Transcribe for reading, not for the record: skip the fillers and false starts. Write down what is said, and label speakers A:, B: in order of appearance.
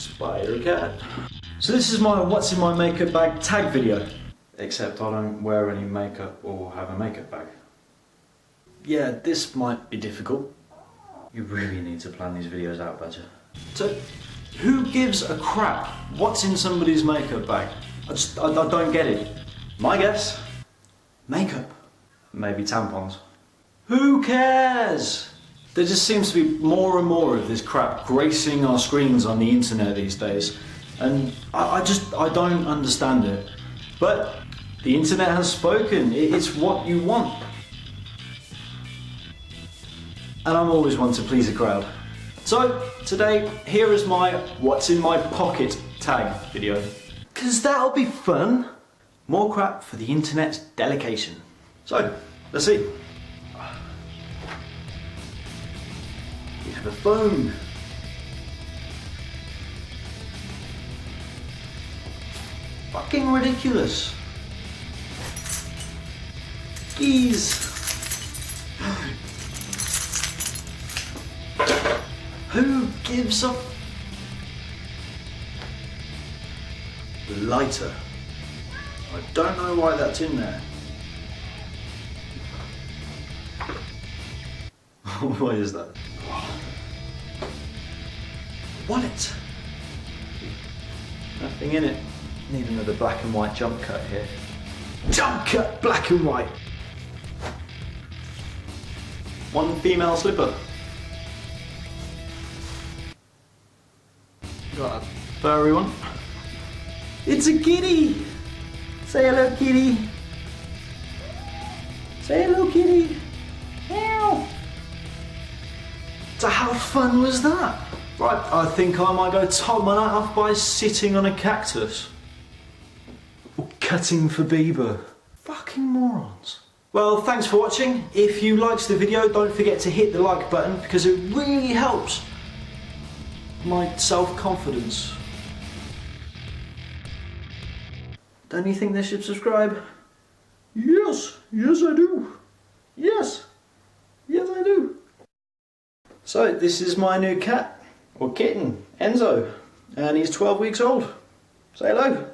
A: Spider cat. So this is my what's in my makeup bag tag video. Except I don't wear any makeup or have a makeup bag. Yeah, this might be difficult. You really need to plan these videos out, Badger. So, who gives a crap what's in somebody's makeup bag? I don't get it. My guess? Makeup. Maybe tampons. Who cares? There just seems to be more and more of this crap gracing our screens on the internet these days. And I don't understand it. But the internet has spoken. It's what you want. And I'm always one to please a crowd. So, today, here is my what's in my pocket tag video. Cause that'll be fun. More crap for the internet's delegation. So, let's see. We have a phone. Fucking ridiculous. Keys. Who gives a lighter? I don't know why that's in there. What is that? Wallet. Nothing in it. Need another black and white jump cut here. Jump cut, black and white. One female slipper. Got a furry one. It's a kitty! Say hello, kitty. Say hello, kitty. Meow. So how fun was that? Right, I think I might go top my night off by sitting on a cactus. Or cutting for Bieber. Fucking morons. Well, thanks for watching. If you liked the video, don't forget to hit the like button because it really helps my self-confidence. Don't you think they should subscribe? Yes, yes I do. Yes, yes I do. So this is my new cat, or kitten, Enzo, and he's 12 weeks old. Say hello.